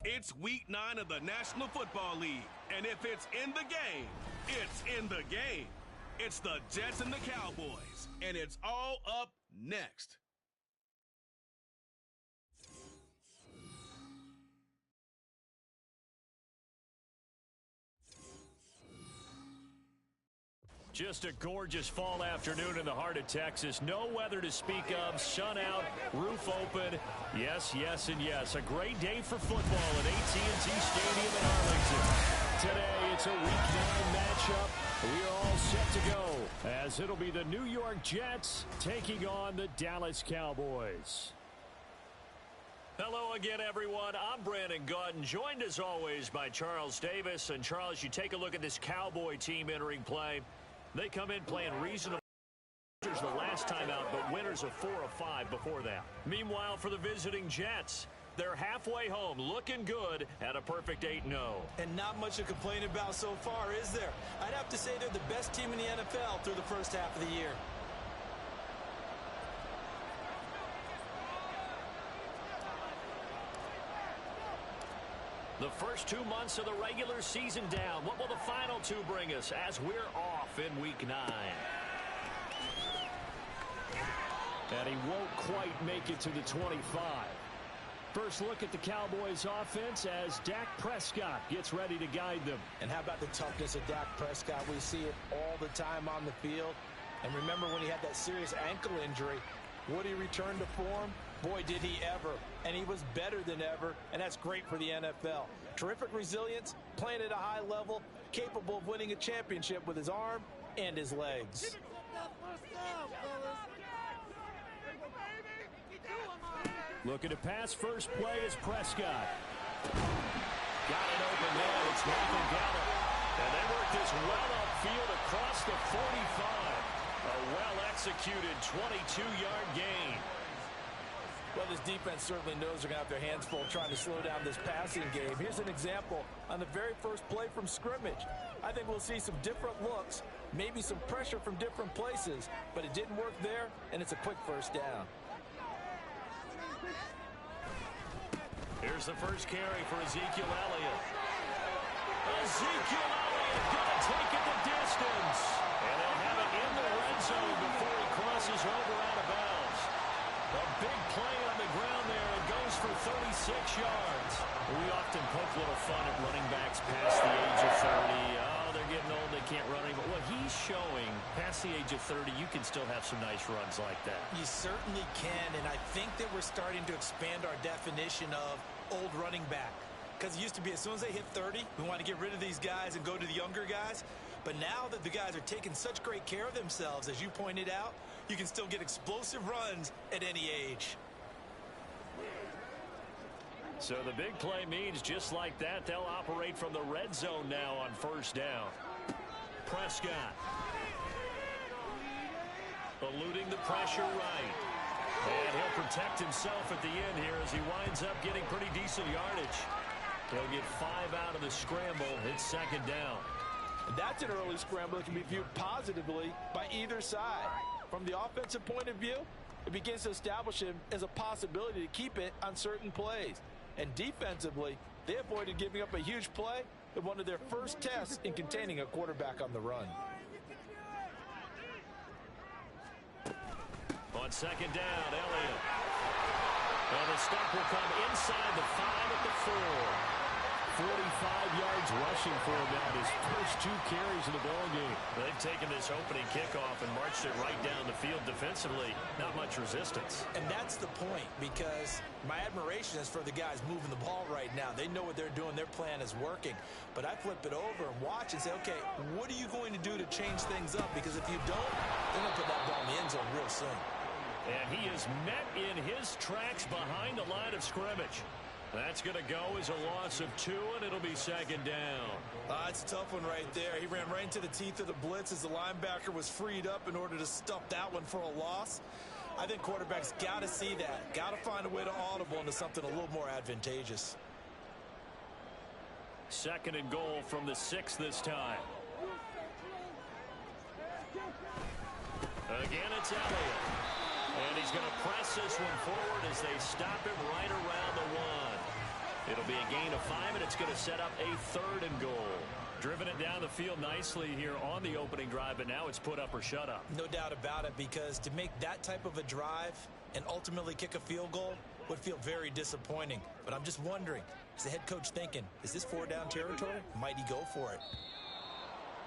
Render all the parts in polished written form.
It's week 9 of the National Football League, and if it's in the game, it's in the game. It's the Jets and the Cowboys, and it's all up next. Just a gorgeous fall afternoon in the heart of Texas. No weather to speak of. Sun out, roof open. Yes, yes, and yes. A great day for football at AT&T Stadium in Arlington. Today, it's a Week 9 matchup. We are all set to go, as it'll be the New York Jets taking on the Dallas Cowboys. Hello again, everyone. I'm Brandon Gautin, joined as always by Charles Davis. And Charles, you take a look at this Cowboy team entering play. They come in playing reasonable the last time out, but winners of 4 of 5 before that. Meanwhile, for the visiting Jets, they're halfway home, looking good at a perfect 8-0. And not much to complain about so far, is there? I'd have to say they're the best team in the NFL through the first half of the year. The first 2 months of the regular season down. What will the final 2 bring us as we're off in Week 9? And he won't quite make it to the 25. First look at the Cowboys offense as Dak Prescott gets ready to guide them. And how about the toughness of Dak Prescott? We see it all the time on the field. And remember when he had that serious ankle injury, would he return to form? Boy, did he ever. And he was better than ever, and that's great for the NFL. Terrific resilience, playing at a high level, capable of winning a championship with his arm and his legs. Looking to pass first play is Prescott. Got it open there. It's Nathan Gallup. And they work this well upfield across the 45. A well-executed 22-yard gain. Well, this defense certainly knows they're going to have their hands full trying to slow down this passing game. Here's an example on the very first play from scrimmage. I think we'll see some different looks, maybe some pressure from different places, but it didn't work there, and it's a quick first down. Here's the first carry for Ezekiel Elliott. Ezekiel Elliott going to take it the distance. And they'll have it in the red zone before he crosses over out of bounds. A big play on the ground there. It goes for 36 yards. We often poke a little fun at running backs past the age of 30. Oh, they're getting old, they can't run anymore. Well, he's showing past the age of 30, you can still have some nice runs like that. You certainly can, and I think that we're starting to expand our definition of old running back. Because it used to be as soon as they hit 30, we want to get rid of these guys and go to the younger guys. But now that the guys are taking such great care of themselves, as you pointed out, you can still get explosive runs at any age. So the big play means just like that, they'll operate from the red zone now on first down. Prescott. Eluding the pressure right. And he'll protect himself at the end here as he winds up getting pretty decent yardage. He'll get 5 out of the scramble. It's second down. That's an early scramble that can be viewed positively by either side. From the offensive point of view, it begins to establish him as a possibility to keep it on certain plays. And defensively, they avoided giving up a huge play in one of their first tests in containing a quarterback on the run. On second down, Elliott. And the stop will come inside the 5 at the 4. 45 yards rushing for him at his first 2 carries of the ballgame. They've taken this opening kickoff and marched it right down the field defensively. Not much resistance. And that's the point, because my admiration is for the guys moving the ball right now. They know what they're doing. Their plan is working. But I flip it over and watch and say, okay, what are you going to do to change things up? Because if you don't, they're going to put that ball in the end zone real soon. And he is met in his tracks behind the line of scrimmage. That's going to go as a loss of 2, and it'll be second down. It's a tough one right there. He ran right into the teeth of the blitz as the linebacker was freed up in order to stop that one for a loss. I think quarterbacks got to see that. Got to find a way to audible into something a little more advantageous. Second and goal from the 6 this time. Again, it's Elliott. And he's going to press this one forward as they stop him right around the 1. It'll be a gain of 5, and it's going to set up a 3rd and goal. Driven it down the field nicely here on the opening drive, but now it's put up or shut up. No doubt about it, because to make that type of a drive and ultimately kick a field goal would feel very disappointing. But I'm just wondering, is the head coach thinking, is this 4-down territory? Might he go for it?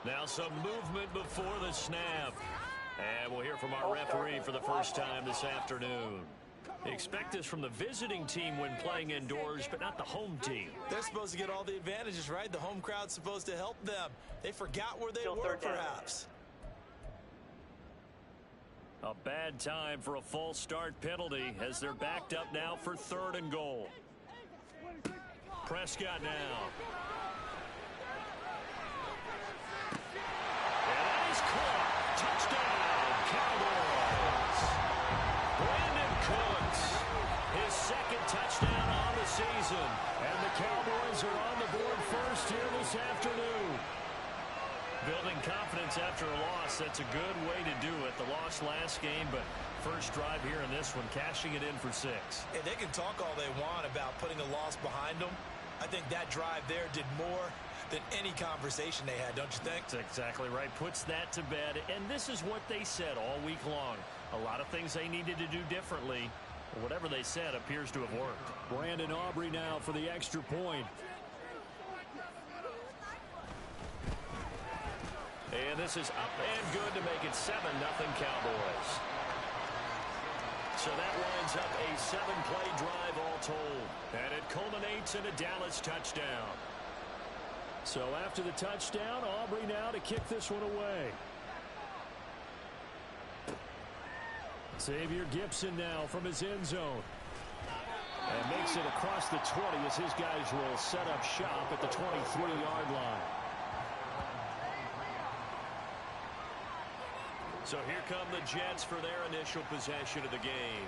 Now some movement before the snap. And we'll hear from our referee for the first time this afternoon. Expect this from the visiting team when playing indoors, but not the home team. They're supposed to get all the advantages, right? The home crowd's supposed to help them. They forgot where they were, perhaps. A bad time for a false start penalty as they're backed up now for 3rd and goal. Prescott now. And that is caught. Touchdown, Cowboys. Brandon Cooks, his 2nd touchdown on the season. And the Cowboys are on the board first here this afternoon. Building confidence after a loss, that's a good way to do it. The loss last game, but first drive here in this one, cashing it in for 6. Hey, they can talk all they want about putting a loss behind them. I think that drive there did more than any conversation they had, don't you think? That's exactly right. Puts that to bed. And this is what they said all week long. A lot of things they needed to do differently. Whatever they said appears to have worked. Brandon Aubrey now for the extra point. And this is up and good to make it 7-0 Cowboys. So that lines up a 7-play drive all told. And it culminates in a Dallas touchdown. So after the touchdown, Aubrey now to kick this one away. Xavier Gipson now from his end zone. And makes it across the 20 as his guys will set up shop at the 23-yard line. So here come the Jets for their initial possession of the game.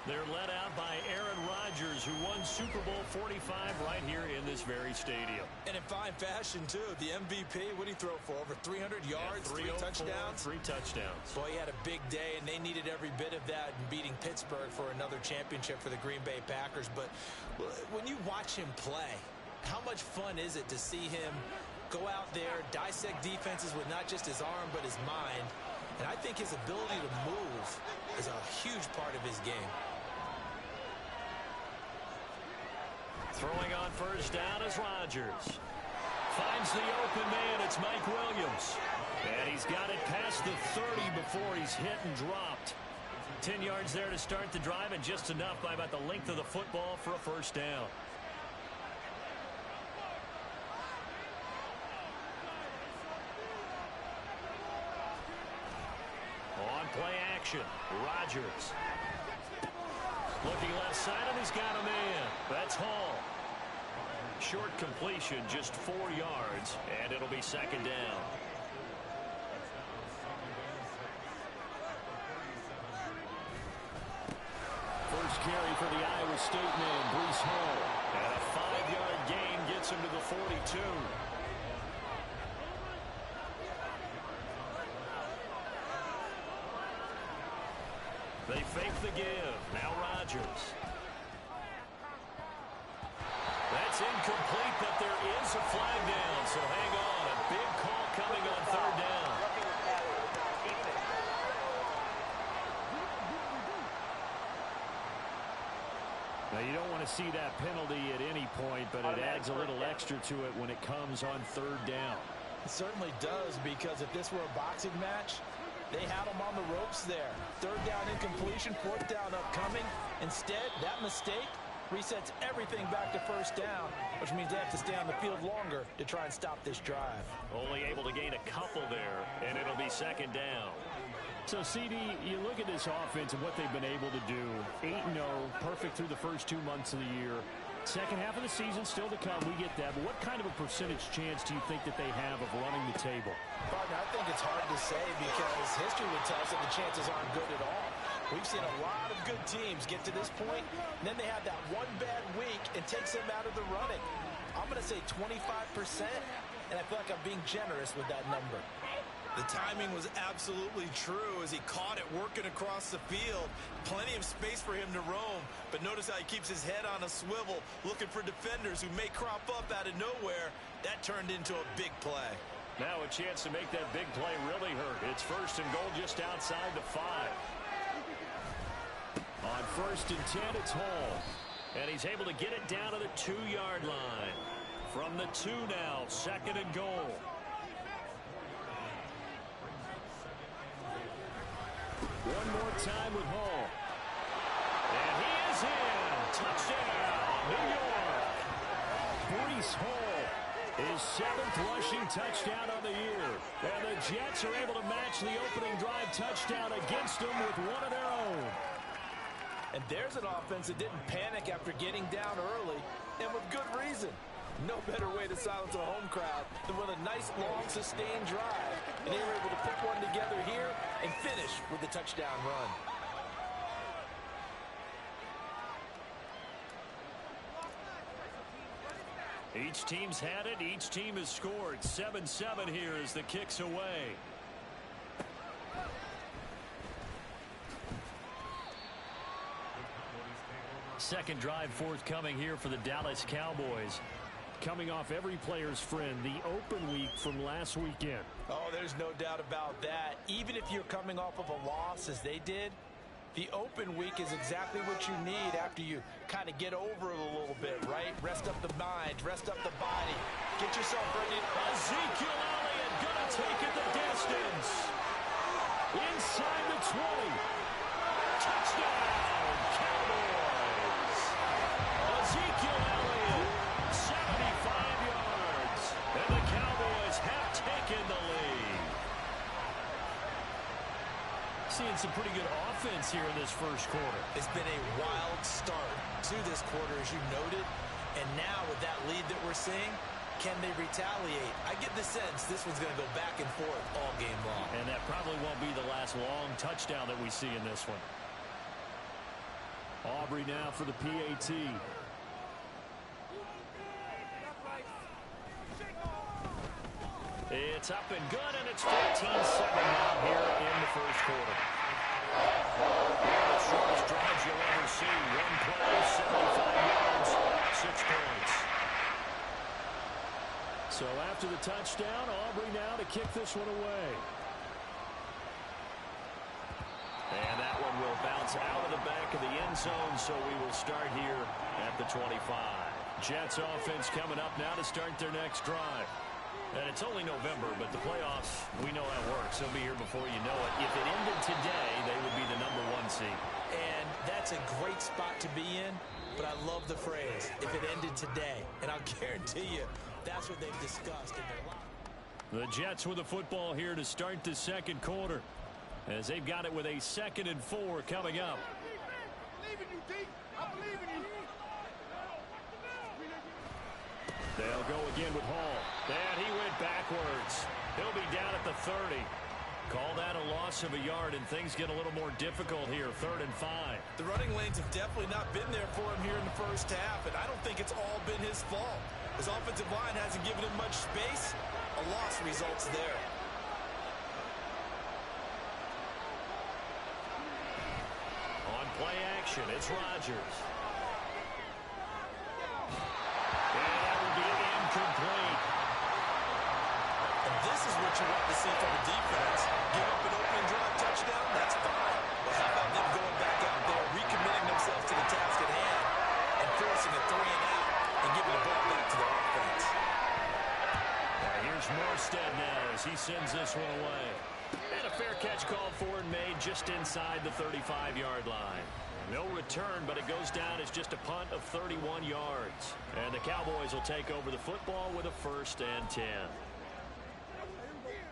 They're led out by Aaron Rodgers, who won Super Bowl 45 right here in this very stadium. And in fine fashion, too. The MVP, what did he throw for? Over 300 yards, 3 touchdowns? 3 touchdowns. Boy, he had a big day, and they needed every bit of that in beating Pittsburgh for another championship for the Green Bay Packers. But when you watch him play, how much fun is it to see him go out there, dissect defenses with not just his arm, but his mind? And I think his ability to move is a huge part of his game. Throwing on first down is Rodgers. Finds the open man. It's Mike Williams. And he's got it past the 30 before he's hit and dropped. 10 yards there to start the drive, and just enough by about the length of the football for a first down. On play action, Rodgers. Looking left side, and he's got a man. That's Hall. Short completion, just 4 yards, and it'll be second down. First carry for the Iowa State man, Breece Hall. And a 5-yard gain gets him to the 42. They fake the give. Now Rodgers. That's incomplete, but there is a flag down, so hang on. A big call coming on third down. Now, you don't want to see that penalty at any point, but it adds a little extra to it when it comes on third down. It certainly does, because if this were a boxing match, they had him on the ropes there. Third down incompletion, fourth down upcoming. Instead, that mistake resets everything back to first down, which means they have to stay on the field longer to try and stop this drive. Only able to gain a couple there, and it'll be second down. So, CD, you look at this offense and what they've been able to do. 8-0, perfect through the first 2 months of the year. Second half of the season still to come, we get that. But what kind of a percentage chance do you think that they have of running the table? Partner, I think it's hard to say, because history would tell us that the chances aren't good at all. We've seen a lot of good teams get to this point, and then they have that one bad week and takes them out of the running. I'm going to say 25%, and I feel like I'm being generous with that number. The timing was absolutely true as he caught it working across the field. Plenty of space for him to roam, but notice how he keeps his head on a swivel, looking for defenders who may crop up out of nowhere. That turned into a big play. Now a chance to make that big play really hurt. It's 1st and goal just outside the 5. On 1st and 10, it's Hall. And he's able to get it down to the 2-yard line. From the 2 now, 2nd and goal. One more time with Hall. And he is in. Touchdown, New York. Breece Hall, his 7th rushing touchdown on the year. And the Jets are able to match the opening drive touchdown against them with one of their own. And there's an offense that didn't panic after getting down early, and with good reason. No better way to silence a home crowd than with a nice, long, sustained drive. And they were able to put one together here and finish with a touchdown run. Each team's had it. Each team has scored. 7-7 here as the kick's away. Second drive forthcoming here for the Dallas Cowboys. Coming off every player's friend, the open week from last weekend. Oh, there's no doubt about that. Even if you're coming off of a loss as they did, the open week is exactly what you need after you kind of get over it a little bit, right? Rest up the mind, rest up the body. Get yourself ready. Ezekiel Elliott gonna take it the distance. Inside the 20. Touchdown, Cowboys. Ezekiel Elliott, 75 yards. And the Cowboys have taken the lead. Seeing some pretty good offense here in this first quarter. It's been a wild start to this quarter, as you noted. And now with that lead that we're seeing, can they retaliate? I get the sense this one's going to go back and forth all game long. And that probably won't be the last long touchdown that we see in this one. Aubrey now for the PAT. It's up and good, and it's 14-7 now here in the first quarter. One of the shortest drives you'll ever see. One play, 75 yards, 6 points. So after the touchdown, Aubrey now to kick this one away. And that one will bounce out of the back of the end zone, so we will start here at the 25. Jets offense coming up now to start their next drive. And it's only November, but the playoffs, we know how it works. They'll be here before you know it. If it ended today, they would be the #1 seed. And that's a great spot to be in, but I love the phrase, if it ended today. And I'll guarantee you, that's what they've discussed in their life. The Jets with the football here to start the second quarter, as they've got it with a 2nd and 4 coming up. They'll go again with Hall. And he went backwards. He'll be down at the 30. Call that a loss of a yard, and things get a little more difficult here. 3rd and 5. The running lanes have definitely not been there for him here in the first half, and I don't think it's all been his fault. His offensive line hasn't given him much space. A loss results there. On play action, it's Rodgers. Complete. And this is what you want to see from a defense. Give up an opening drive touchdown, that's fine. But how about them going back out there, recommitting themselves to the task at hand, and forcing a 3 and out, and giving the ball back to the offense. Now here's Morstead now as he sends this one away. And a fair catch called for and made just inside the 35-yard line. No return, but it goes down as just a punt of 31 yards. And the Cowboys will take over the football with a 1st and 10.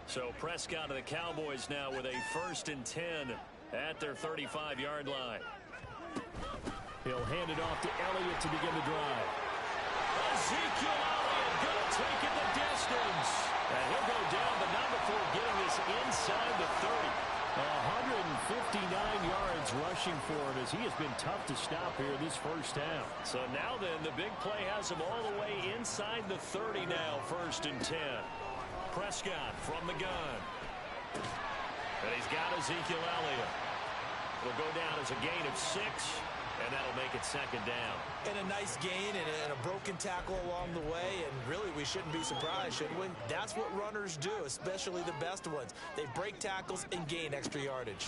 So Prescott of the Cowboys now with a 1st and 10 at their 35-yard line. He'll hand it off to Elliott to begin the drive. Ezekiel Elliott going to take it the distance. And he'll go down, but not before getting this inside the 30. 159 yards rushing for him as he has been tough to stop here this first half. So now then, the big play has him all the way inside the 30 now, 1st and 10. Prescott from the gun. And he's got Ezekiel Elliott. It'll go down as a gain of 6, and that'll make it second down. And a nice gain and a broken tackle along the way, and really we shouldn't be surprised, should we? That's what runners do, especially the best ones. They break tackles and gain extra yardage.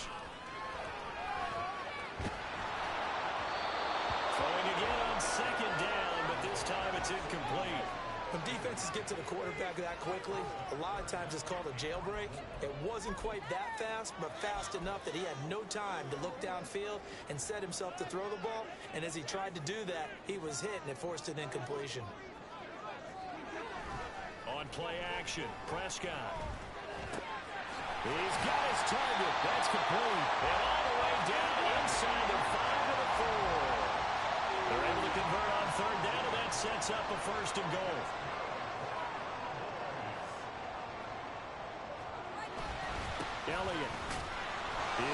Throwing again on second down, but this time it's incomplete. When defenses get to the quarterback that quickly, a lot of times it's called a jailbreak. It wasn't quite that fast, but fast enough that he had no time to look downfield and set himself to throw the ball. And as he tried to do that, he was hit, and it forced an incompletion. On play action, Prescott. He's got his target. That's complete. And all the way down inside the 5 to the 4. They're able to convert on third down, and that sets up a first and goal. Elliott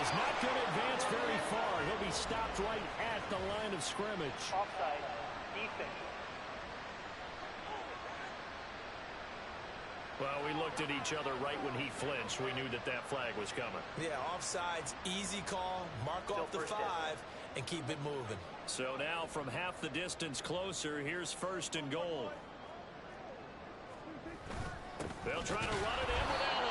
is not going to advance very far. He'll be stopped right at the line of scrimmage. Offside, defense. Well, we looked at each other right when he flinched. We knew that that flag was coming. Yeah, offsides, easy call, mark off the 5, and keep it moving. So now from half the distance closer, here's first and goal. They'll try to run it in with Elliott.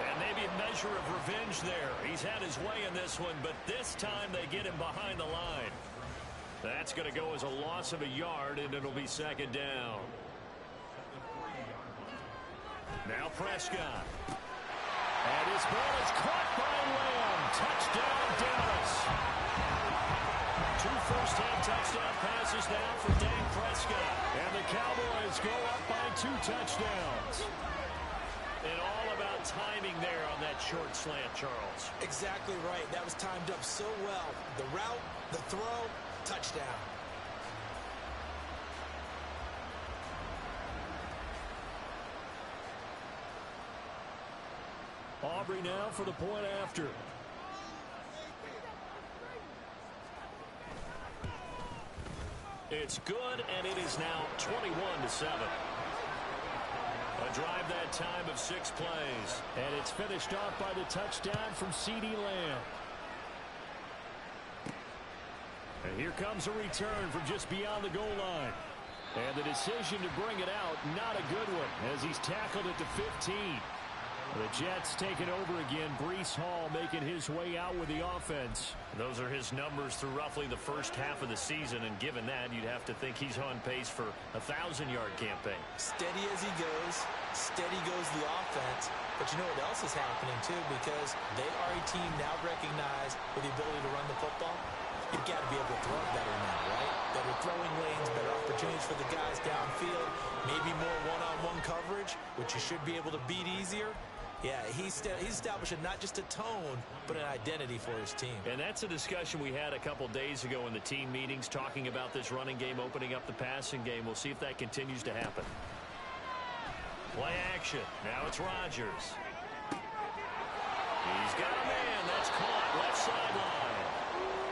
And maybe a measure of revenge there. He's had his way in this one, but this time they get him behind the line. That's going to go as a loss of a yard, and it'll be second down. Now Prescott. And his ball is caught by Lamb. Touchdown, Dallas. 2 first-half touchdown passes now for Dak Prescott. And the Cowboys go up by 2 touchdowns. And all about timing there on that short slant, Charles. Exactly right. That was timed up so well. The route, the throw, touchdown. Aubrey now for the point after. It's good, and it is now 21-7. A drive that time of 6 plays. And it's finished off by the touchdown from CeeDee Lamb. And here comes a return from just beyond the goal line. And the decision to bring it out, not a good one, as he's tackled at the 15. The Jets taking over again. Breece Hall making his way out with the offense. Those are his numbers through roughly the first half of the season, and given that, you'd have to think he's on pace for a 1,000-yard campaign. Steady as he goes, steady goes the offense. But you know what else is happening, too, because they are a team now recognized with the ability to run the football. You've got to be able to throw it better now, right? Better throwing lanes, better opportunities for the guys downfield, maybe more one-on-one coverage, which you should be able to beat easier. Yeah, he's establishing not just a tone, but an identity for his team. And that's a discussion we had a couple days ago in the team meetings, talking about this running game opening up the passing game. We'll see if that continues to happen. Play action. Now it's Rodgers. He's got a man. That's caught left sideline.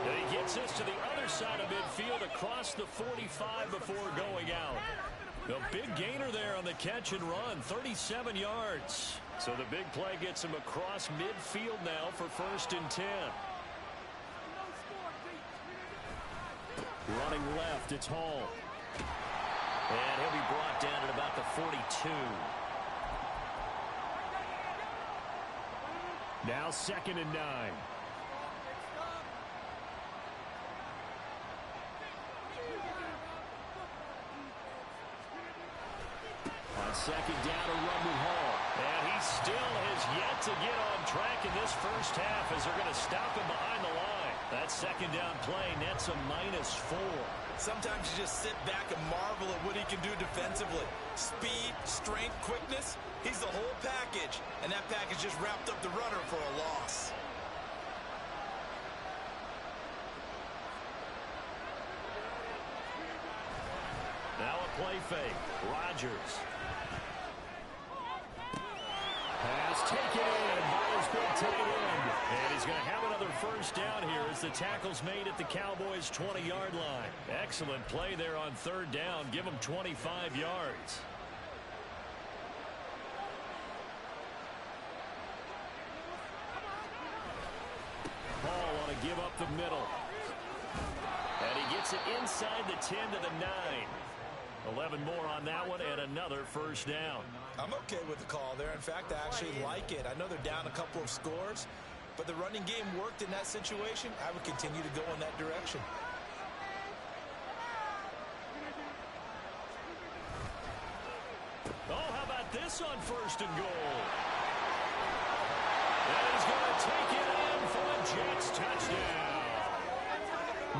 And he gets this to the other side of midfield across the 45 before going out. A big gainer there on the catch and run, 37 yards. So the big play gets him across midfield now for first and 10. Running left, it's Hall. And he'll be brought down at about the 42. Now 2nd and 9. On 2nd down, a run with Hall. And he still has yet to get on track in this first half as they're going to stop him behind the line. That 2nd down play nets a -4. Sometimes you just sit back and marvel at what he can do defensively. Speed, strength, quickness, he's the whole package. And that package just wrapped up the runner for a loss. Now a play fake. Rodgers. Pass taken in by his big tight end. And he's going to have another first down here as the tackle's made at the Cowboys' 20-yard line. Excellent play there on 3rd down. Give him 25 yards. give up the middle. And he gets it inside the 10 to the 9. 11 more on that one and another first down. I'm okay with the call there. In fact, I actually like it. I know they're down a couple of scores, but the running game worked in that situation. I would continue to go in that direction. Oh, how about this on first and goal? And he's going to take it in for a Jets touchdown.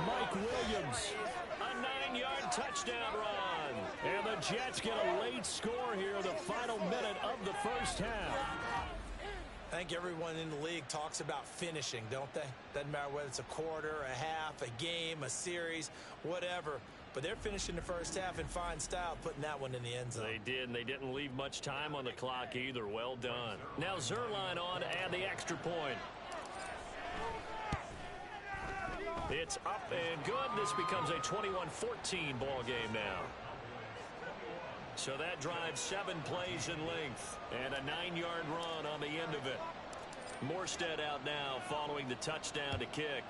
Mike Williams, a 9-yard touchdown run. And the Jets get a late score here, the final minute of the first half. I think everyone in the league talks about finishing, don't they? Doesn't matter whether it's a quarter, a half, a game, a series, whatever. But they're finishing the first half in fine style, putting that one in the end zone. They did, and they didn't leave much time on the clock either. Well done. Now Zerline on to add the extra point. It's up and good. This becomes a 21-14 ball game now. So that drives 7 plays in length and a 9-yard run on the end of it. Morstead out now following the touchdown to kick.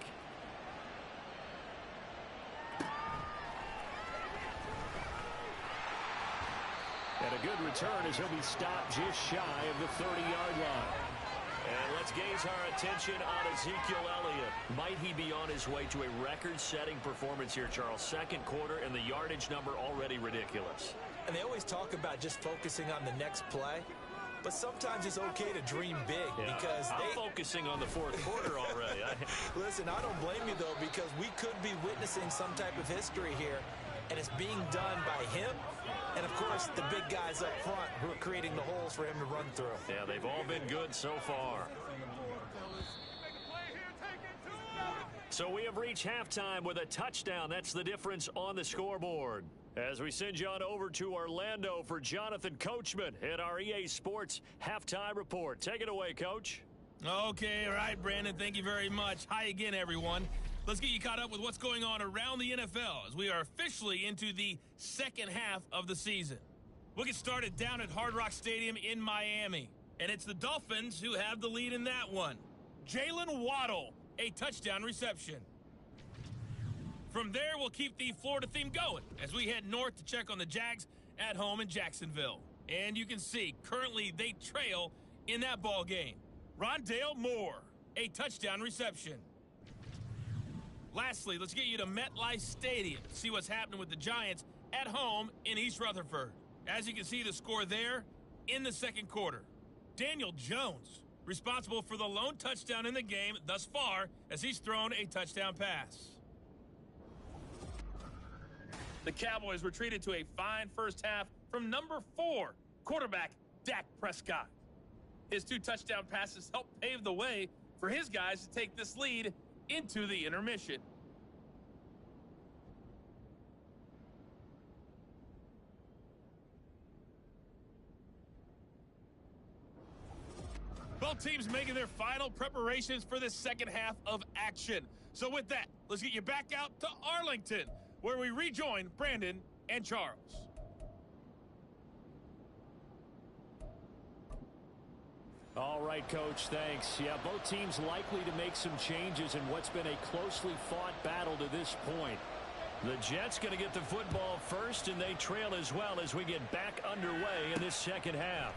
And a good return as he'll be stopped just shy of the 30-yard line. And let's gaze our attention on Ezekiel Elliott. Might he be on his way to a record-setting performance here, Charles? Second quarter and the yardage number already ridiculous. And they always talk about just focusing on the next play. But sometimes it's okay to dream big because I'm focusing on the fourth quarter already. Listen, I don't blame you, though, because we could be witnessing some type of history here. And it's being done by him and, of course, the big guys up front who are creating the holes for him to run through. Yeah, they've all been good so far. So we have reached halftime with a touchdown. That's the difference on the scoreboard. As we send you on over to Orlando for Jonathan Coachman at our EA Sports Halftime Report. Take it away, Coach. Okay, all right, Brandon. Thank you very much. Hi again, everyone. Let's get you caught up with what's going on around the NFL as we are officially into the second half of the season. We'll get started down at Hard Rock Stadium in Miami. And it's the Dolphins who have the lead in that one. Jalen Waddle, a touchdown reception. From there, we'll keep the Florida theme going as we head north to check on the Jags at home in Jacksonville. And you can see, currently they trail in that ball game. Rondale Moore, a touchdown reception. Lastly, let's get you to MetLife Stadium to see what's happening with the Giants at home in East Rutherford. As you can see, the score there in the second quarter. Daniel Jones, responsible for the lone touchdown in the game thus far as he's thrown a touchdown pass. The Cowboys were treated to a fine first half from number 4, quarterback Dak Prescott. His 2 touchdown passes helped pave the way for his guys to take this lead into the intermission. Both teams making their final preparations for the second half of action. So with that, let's get you back out to Arlington, where we rejoin Brandon and Charles. All right, Coach, thanks. Yeah, both teams likely to make some changes in what's been a closely fought battle to this point. The Jets going to get the football first, and they trail as well as we get back underway in this second half.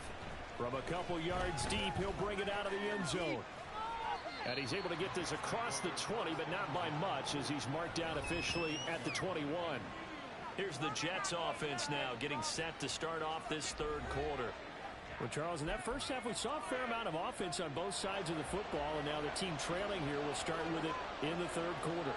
From a couple yards deep, he'll bring it out of the end zone. And he's able to get this across the 20, but not by much as he's marked down officially at the 21. Here's the Jets offense now getting set to start off this third quarter. Well, Charles, in that first half, we saw a fair amount of offense on both sides of the football, and now the team trailing here will start with it in the third quarter.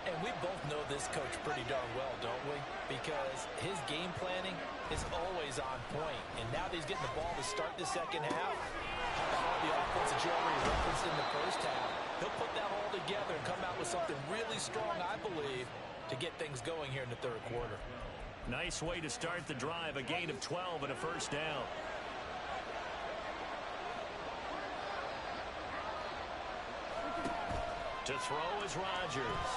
And we both know this coach pretty darn well, don't we? Because his game planning is always on point. And now that he's getting the ball to start the second half, how about all the offense that you already referenced in the first half? He'll put that all together and come out with something really strong, I believe, to get things going here in the third quarter. Nice way to start the drive, a gain of 12 and a first down. To throw is Rodgers.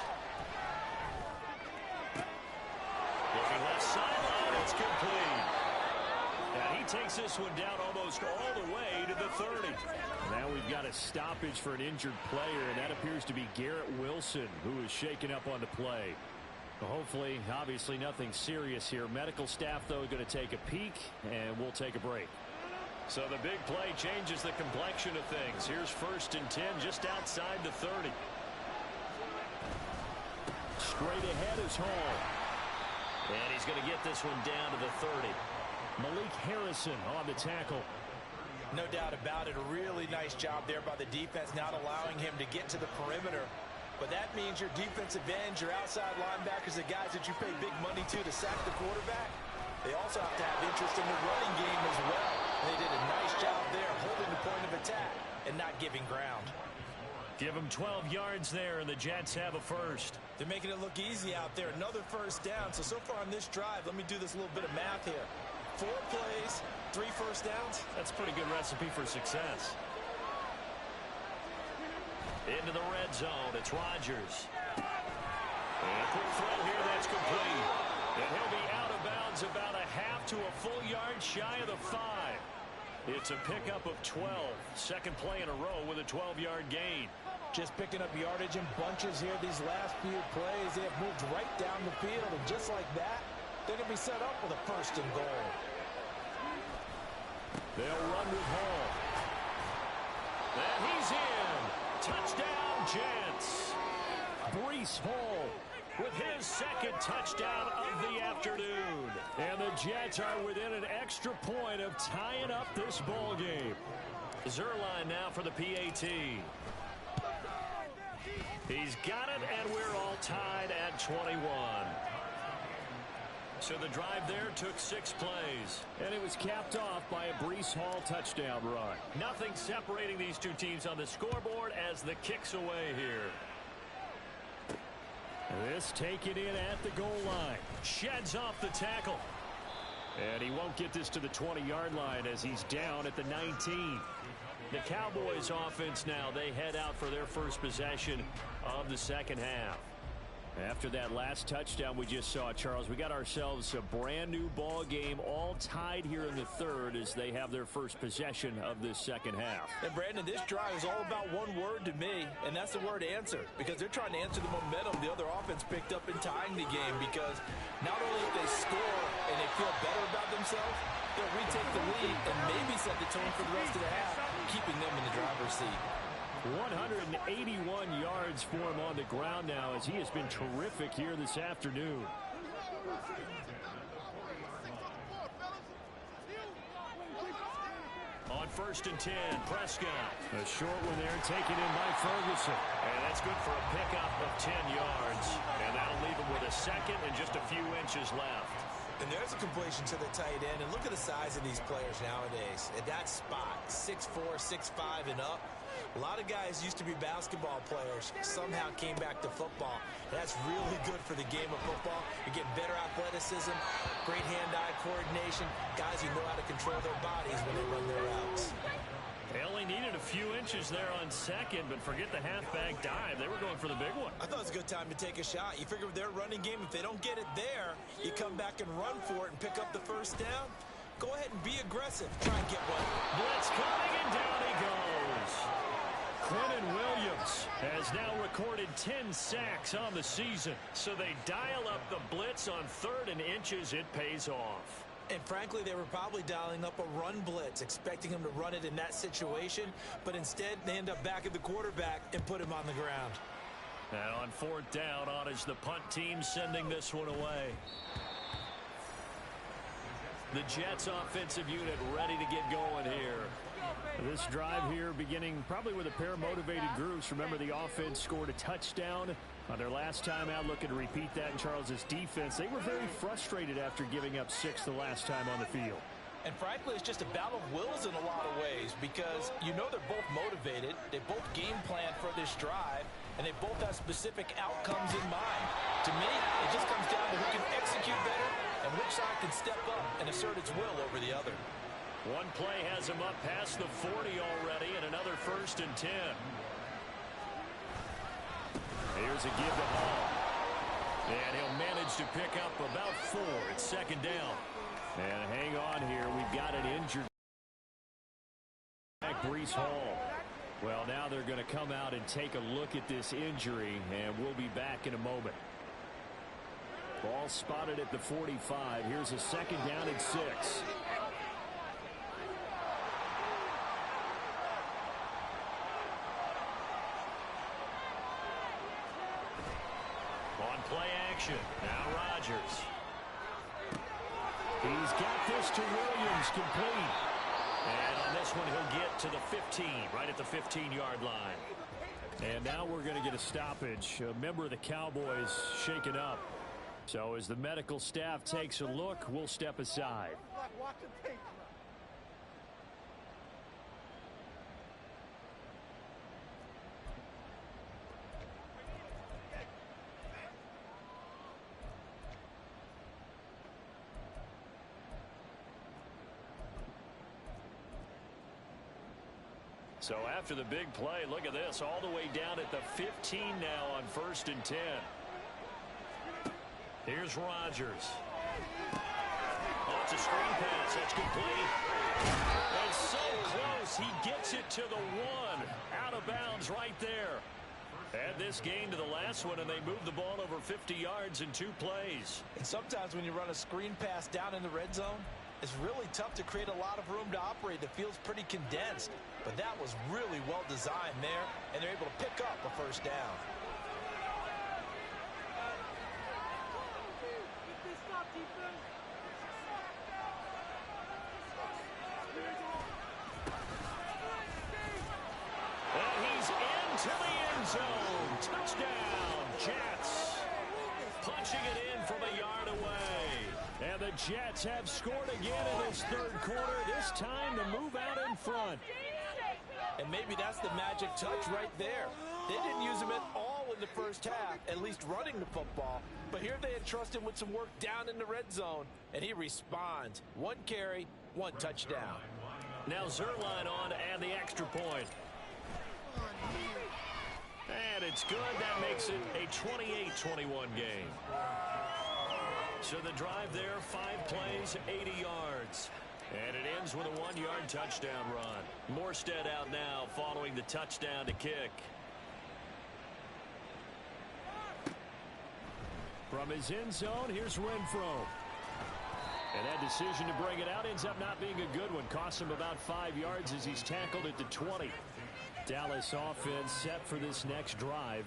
Looking left sideline, it's complete. And he takes this one down almost all the way to the 30. Now we've got a stoppage for an injured player, and that appears to be Garrett Wilson, who is shaken up on the play. Hopefully, obviously nothing serious here. Medical staff, though, going to take a peek, and we'll take a break. So the big play changes the complexion of things. Here's 1st and 10 just outside the 30. Straight ahead is Hall. And he's going to get this one down to the 30. Malik Harrison on the tackle. No doubt about it. A really nice job there by the defense, not allowing him to get to the perimeter. But that means your defensive ends, your outside linebackers, the guys that you pay big money to sack the quarterback, they also have to have interest in the running game as well. And they did a nice job there holding the point of attack and not giving ground. Give them 12 yards there, and the Jets have a first. They're making it look easy out there. Another first down. So far on this drive, let me do this little bit of math here. 4 plays, 3 first downs. That's a pretty good recipe for success. Into the red zone, it's Rodgers. And a quick throw here that's complete. And he'll be out of bounds about a half to a full yard shy of the 5. It's a pickup of 12. Second play in a row with a 12-yard gain. Just picking up yardage in bunches here these last few plays. They have moved right down the field, and just like that, they're going to be set up with a 1st and goal. They'll run with Hall. And he's in. Touchdown, Jets. Breece Hall with his 2nd touchdown of the afternoon. And the Jets are within an extra point of tying up this ball game. Zerline now for the PAT. He's got it, and we're all tied at 21. So the drive there took 6 plays. And it was capped off by a Breece Hall touchdown run. Nothing separating these two teams on the scoreboard as the kick's away here. This taken in at the goal line. Sheds off the tackle. And he won't get this to the 20-yard line as he's down at the 19. The Cowboys offense now, they head out for their first possession of the second half. After that last touchdown we just saw, Charles, we got ourselves a brand new ball game, all tied here in the 3rd as they have their first possession of this second half. And Brandon, this drive is all about one word to me, and that's the word answer, because they're trying to answer the momentum the other offense picked up in tying the game, because not only if they score and they feel better about themselves, they'll retake the lead and maybe set the tone for the rest of the half, keeping them in the driver's seat. 181 yards for him on the ground now as he has been terrific here this afternoon. On 1st and 10, Prescott. A short one there taken in by Ferguson. And that's good for a pickup of 10 yards. And that'll leave him with a 2nd and just a few inches left. And there's a completion to the tight end. And look at the size of these players nowadays. At that spot, 6'4", 6'5", and up. A lot of guys used to be basketball players, somehow came back to football. That's really good for the game of football. You get better athleticism, great hand-eye coordination, guys who know how to control their bodies when they run their routes. They only needed a few inches there on 2nd, but forget the halfback dive. They were going for the big one. I thought it was a good time to take a shot. You figure with their running game, if they don't get it there, you come back and run for it and pick up the 1st down. Go ahead and be aggressive. Try and get one. Blitz coming, and down he goes. Quentin Williams has now recorded 10 sacks on the season. So they dial up the blitz on 3rd and inches. It pays off. And frankly, they were probably dialing up a run blitz, expecting him to run it in that situation. But instead, they end up back at the quarterback and put him on the ground. And on 4th down, on is the punt team sending this one away. The Jets offensive unit ready to get going here. This drive here beginning probably with a pair of motivated groups. Remember, the offense scored a touchdown on their last time out. Looking to repeat that in Charles's defense. They were very frustrated after giving up 6 the last time on the field. And frankly, it's just a battle of wills in a lot of ways, because you know they're both motivated. They both game plan for this drive, and they both have specific outcomes in mind. To me, it just comes down to who can execute better and which side can step up and assert its will over the other. One play has him up past the 40 already, and another 1st and 10. Here's a give to Hall. And he'll manage to pick up about 4. It's 2nd down. And hang on here. We've got an injured back, Breece Hall. Well, now they're going to come out and take a look at this injury, and we'll be back in a moment. Ball spotted at the 45. Here's a second down and 6. On play action. Now Rodgers. He's got this to Williams, complete. And on this one, he'll get to the 15, right at the 15-yard line. And now we're going to get a stoppage. A member of the Cowboys shaken up. So as the medical staff takes a look, we'll step aside. So after the big play, look at this, all the way down at the 15 now on 1st and 10. Here's Rodgers. Oh, it's a screen pass. That's complete. And so close. He gets it to the 1. Out of bounds right there. Add this gain to the last one, and they move the ball over 50 yards in 2 plays. And sometimes when you run a screen pass down in the red zone, it's really tough to create a lot of room to operate. The field's pretty condensed. But that was really well designed there, and they're able to pick up a first down. And he's into the end zone. Touchdown, Jets. Punching it in from a yard away. And the Jets have scored again in this 3rd quarter. This time to move out in front. And maybe that's the magic touch right there. They didn't use him at all in the first half, at least running the football. But here they entrust him with some work down in the red zone, and he responds. 1 carry, 1 touchdown. Now Zerline on and the extra point. And it's good. That makes it a 28-21 game. So the drive there, 5 plays, 80 yards. And it ends with a 1-yard touchdown run. Morstead out now following the touchdown to kick. From his end zone, here's Renfro. And that decision to bring it out ends up not being a good one. Costs him about 5 yards as he's tackled at the 20. Dallas offense set for this next drive.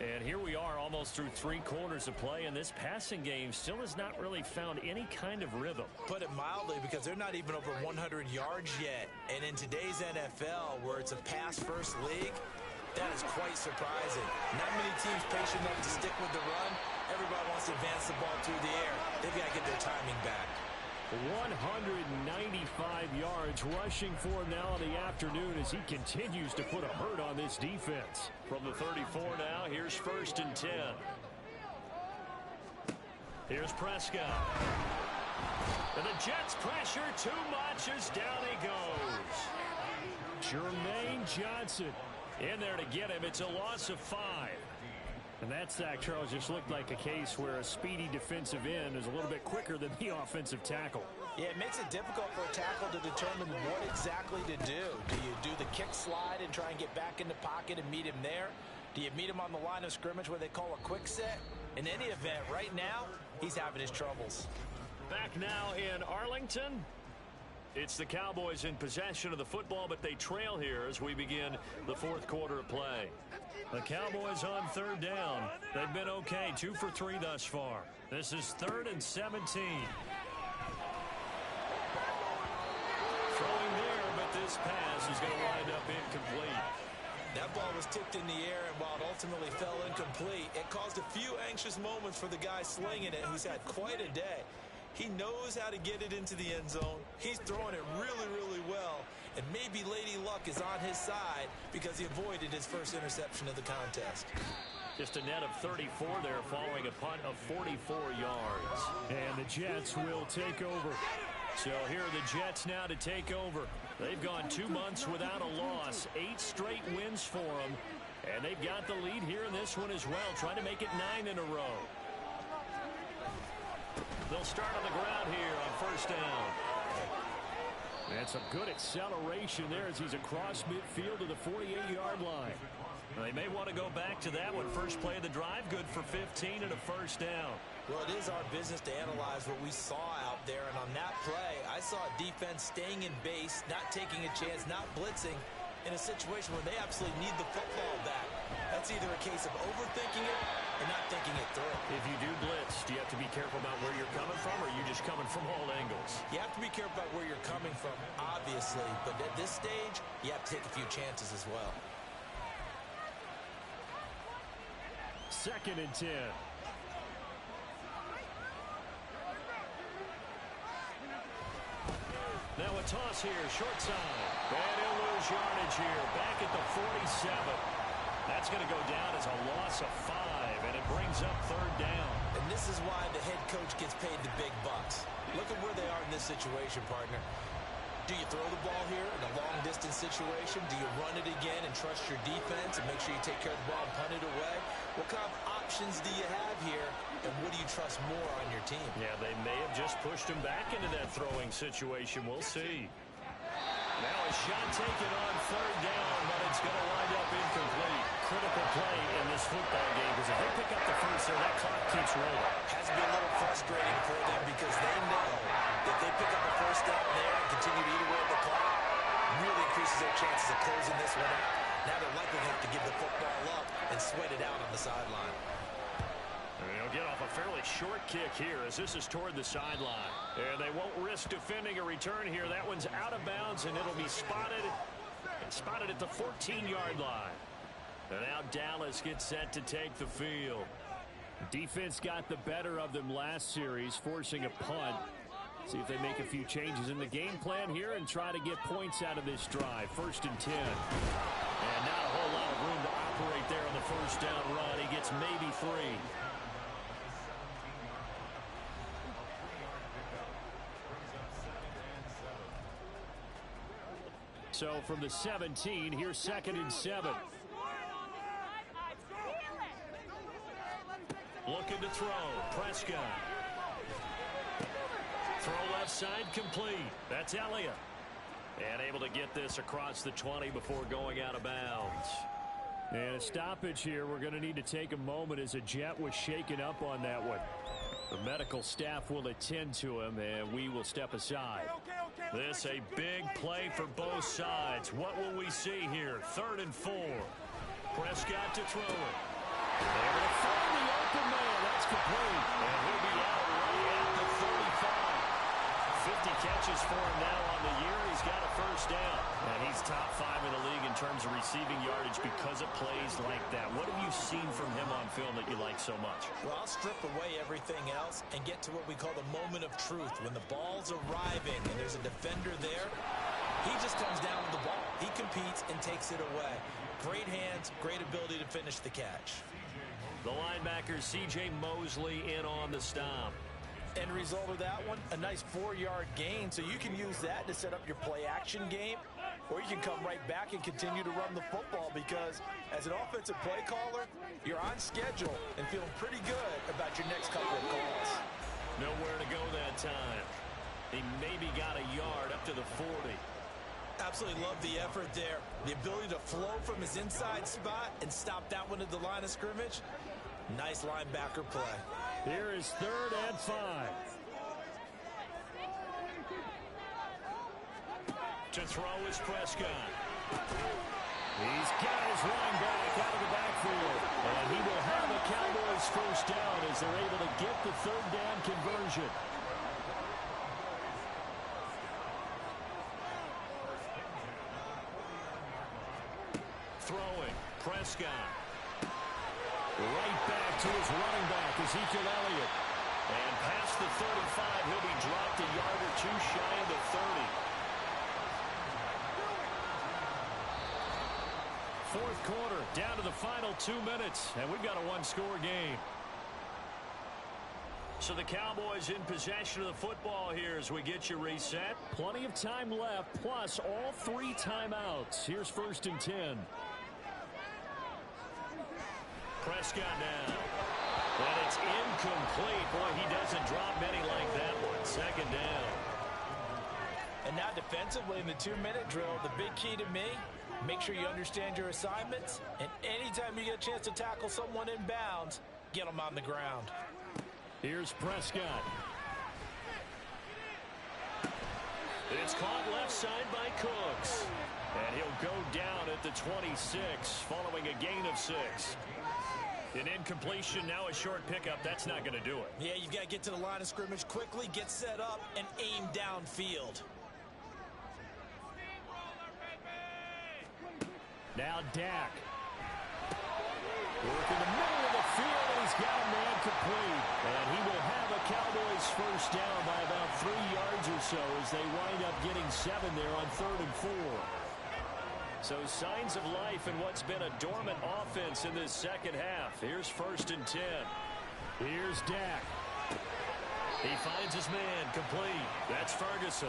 And here we are almost through 3 quarters of play, and this passing game still has not really found any kind of rhythm. Put it mildly, because they're not even over 100 yards yet. And in today's NFL, where it's a pass-first league, that is quite surprising. Not many teams patient enough to stick with the run. Everybody wants to advance the ball through the air. They've got to get their timing back. 195 yards rushing for him now in the afternoon as he continues to put a hurt on this defense. From the 34 now, here's 1st and 10. Here's Prescott. And the Jets pressure too much as down he goes. Jermaine Johnson in there to get him. It's a loss of 5. And that sack, Charles, just looked like a case where a speedy defensive end is a little bit quicker than the offensive tackle. Yeah, it makes it difficult for a tackle to determine what exactly to do. Do you do the kick slide and try and get back in the pocket and meet him there? Do you meet him on the line of scrimmage where they call a quick set? In any event, right now, he's having his troubles. Back now in Arlington. It's the Cowboys in possession of the football, but they trail here as we begin the 4th quarter of play. The Cowboys on 3rd down. They've been okay, 2 for 3 thus far. This is 3rd and 17. Throwing there, but this pass is going to wind up incomplete. That ball was tipped in the air, and while it ultimately fell incomplete, it caused a few anxious moments for the guy slinging it, who's had quite a day. He knows how to get it into the end zone. He's throwing it really, really well. And maybe Lady Luck is on his side because he avoided his first interception of the contest. Just a net of 34 there following a punt of 44 yards. And the Jets will take over. So here are the Jets now to take over. They've gone 2 months without a loss. 8 straight wins for them. And they've got the lead here in this one as well, trying to make it 9 in a row. They'll start on the ground here on first down. And some good acceleration there as he's across midfield to the 48-yard line. They may want to go back to that one. First play of the drive, good for 15 and a first down. Well, it is our business to analyze what we saw out there, and on that play, I saw a defense staying in base, not taking a chance, not blitzing, in a situation where they absolutely need the football back. That's either a case of overthinking it or not thinking it through. If you do blitz, do you have to be careful about where you're coming from, or are you just coming from all angles? You have to be careful about where you're coming from, obviously, but at this stage, you have to take a few chances as well. 2nd and 10. Now a toss here, short side. And he'll lose yardage here, back at the 47. That's going to go down as a loss of 5, and it brings up 3rd down. And this is why the head coach gets paid the big bucks. Look at where they are in this situation, partner. Do you throw the ball here in a long-distance situation? Do you run it again and trust your defense and make sure you take care of the ball and punt it away? What kind of options do you have here, and what do you trust more on your team? Yeah, they may have just pushed him back into that throwing situation. We'll see. Now a shot taken on 3rd down, but it's going to wind up incomplete. Critical play in this football game, because if they pick up the first there, that clock keeps rolling. Has to be a little frustrating for them because they know if they pick up a first down there and continue to eat away at the clock, really increases their chances of closing this one out. Now they're likely to have to give the football up and sweat it out on the sideline. They'll get off a fairly short kick here as this is toward the sideline. And they won't risk defending a return here. That one's out of bounds, and it'll be spotted. And spotted at the 14-yard line. And now Dallas gets set to take the field. Defense got the better of them last series, forcing a punt. See if they make a few changes in the game plan here and try to get points out of this drive. 1st and 10. And not a whole lot of room to operate there on the first down run. He gets maybe 3. So from the 17, here's 2nd and 7. Looking to throw. Prescott. Throw left side complete. That's Elliott. And able to get this across the 20 before going out of bounds. And a stoppage here. We're going to need to take a moment as a jet was shaken up on that one. The medical staff will attend to him, and we will step aside. This a big play for both sides. What will we see here? 3rd and 4. Prescott to throw it. Able to find the open man. That's complete. And he'll be out right at the 35. 50 catches for him now on the year. He's got a first down. And he's top 5 in the league in terms of receiving yardage because of plays like that. What have you seen from him on film that you like so much? Well, I'll strip away everything else and get to what we call the moment of truth. When the ball's arriving and there's a defender there, he just comes down with the ball. He competes and takes it away. Great hands, great ability to finish the catch. The linebacker, C.J. Mosley, in on the stop. End result of that one, a nice 4-yard gain. So you can use that to set up your play-action game, or you can come right back and continue to run the football because as an offensive play caller, you're on schedule and feeling pretty good about your next couple of calls. Nowhere to go that time. He maybe got a yard up to the 40. Absolutely love the effort there. The ability to flow from his inside spot and stop that one at the line of scrimmage. Nice linebacker play. Here is 3rd and 5. To throw is Prescott. He's got his running back out of the backfield. And he will have a Cowboys first down as they're able to get the 3rd down conversion. Throwing. Prescott. Right back to his running back, Ezekiel Elliott. And past the 35, he'll be dropped a yard or 2 shy of the 30. 4th quarter, down to the final 2 minutes, and we've got a 1-score game. So the Cowboys in possession of the football here as we get you reset. Plenty of time left, plus all 3 timeouts. Here's 1st and 10. Prescott now. And it's incomplete. Boy, he doesn't drop many like that one. Second down. And now defensively in the 2-minute drill, the big key to me, make sure you understand your assignments, and anytime you get a chance to tackle someone in bounds, get them on the ground. Here's Prescott. It's caught left side by Cooks. And he'll go down at the 26 following a gain of 6. An incompletion, now a short pickup. That's not going to do it. Yeah, you've got to get to the line of scrimmage quickly, get set up, and aim downfield. Now Dak. Work in the middle of the field, and he's got a man complete. And he will have a Cowboys first down by about 3 yards or so as they wind up getting 7 there on 3rd and 4. So signs of life in what's been a dormant offense in this second half. Here's 1st and 10. Here's Dak. He finds his man complete. That's Ferguson.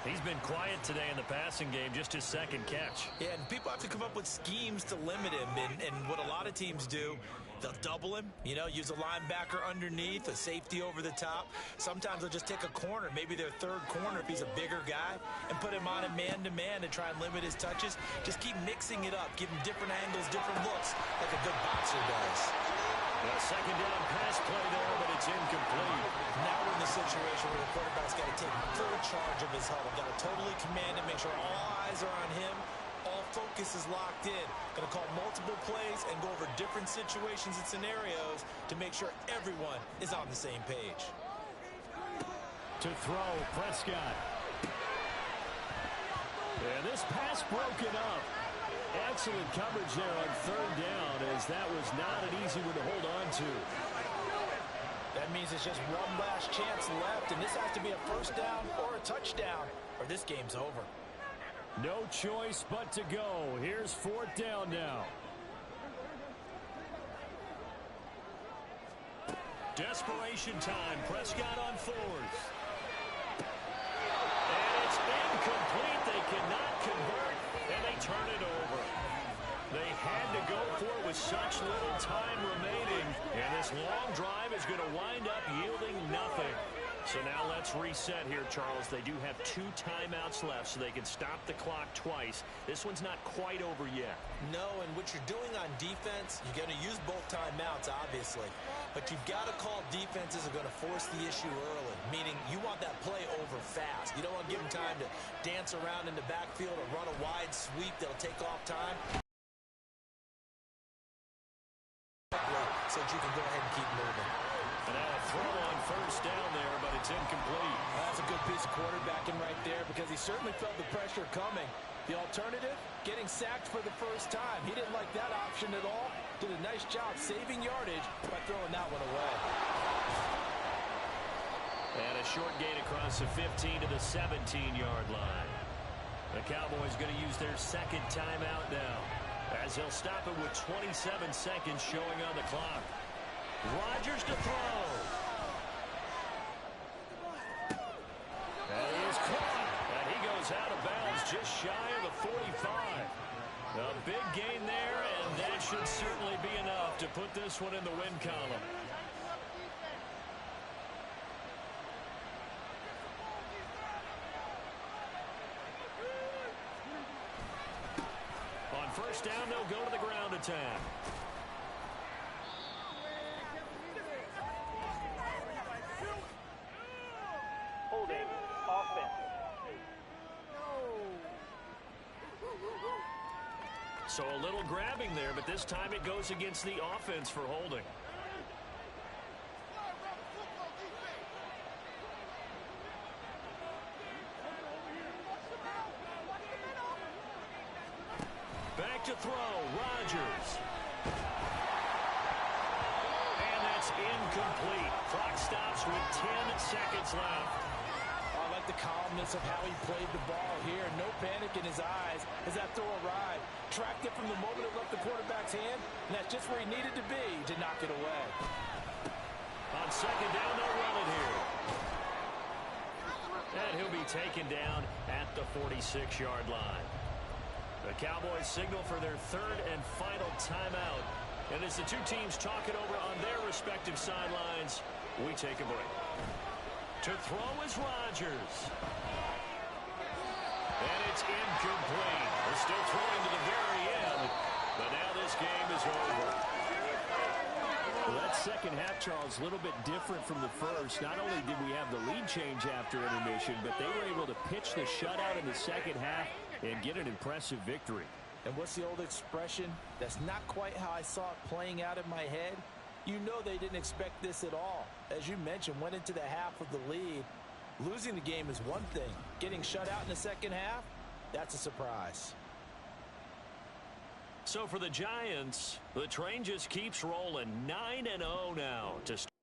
He's been quiet today in the passing game, just his second catch. Yeah, and people have to come up with schemes to limit him. And what a lot of teams do, they'll double him, use a linebacker underneath, a safety over the top. Sometimes they'll just take a corner, maybe their 3rd corner if he's a bigger guy, and put him on a man-to-man to try and limit his touches. Just keep mixing it up, give him different angles, different looks, like a good boxer does. A second down pass play there, but it's incomplete. Now we're in the situation where the quarterback's got to take full charge of his huddle. Got to totally command it, make sure all eyes are on him. All focus is locked in. Going to call multiple plays and go over different situations and scenarios to make sure everyone is on the same page. To throw, Prescott. And this pass broken up. Excellent coverage there on 3rd down, as that was not an easy one to hold on to. That means it's just one last chance left, and this has to be a first down or a touchdown, or this game's over. No choice but to go. Here's 4th down now. Desperation time. Prescott on 4th. And it's incomplete. They cannot convert, and they turn it over. They had to go for it with such little time remaining, and this long drive is going to wind up yielding nothing. So now let's reset here, Charles. They do have 2 timeouts left, so they can stop the clock twice. This one's not quite over yet. No, and what you're doing on defense, you're going to use both timeouts, obviously. But you've got to call defenses are going to force the issue early, meaning you want that play over fast. You don't want to give them time to dance around in the backfield or run a wide sweep that'll take off time. So that you can go ahead and keep moving. And now a throw on 1st down there, but it's incomplete. That's a good piece of quarterbacking right there because he certainly felt the pressure coming. The alternative, getting sacked for the first time. He didn't like that option at all. Did a nice job saving yardage by throwing that one away. And a short gain across the 15 to the 17-yard line. The Cowboys going to use their 2nd timeout now, as they'll stop it with 27 seconds showing on the clock. Rodgers to throw. And he is caught. And he goes out of bounds just shy of the 45. A big gain there, and that should certainly be enough to put this one in the win column. On 1st down, they'll go to the ground attack. Holding offense. So a little grabbing there, but this time it goes against the offense for holding. Back to throw, Rodgers. And that's incomplete. Clock stops with 10 seconds left. I like the calmness of how he played the ball here. No panic in his eyes as that throw arrived. Tracked it from the moment it left the quarterback's hand, and that's just where he needed to be to knock it away. On 2nd down, they'll run it here. And he'll be taken down at the 46-yard line. The Cowboys signal for their 3rd and final timeout. And as the 2 teams talk it over on their respective respective sidelines, we take a break. To throw is Rodgers. And it's incomplete. They're still throwing to the very end, but now this game is over. Well, that second half, Charles, a little bit different from the first. Not only did we have the lead change after intermission, but they were able to pitch the shutout in the second half and get an impressive victory. And what's the old expression? That's not quite how I saw it playing out in my head. You know they didn't expect this at all. As you mentioned, went into the half with the lead. Losing the game is one thing. Getting shut out in the second half, that's a surprise. So for the Giants, the train just keeps rolling 9-0 now to start.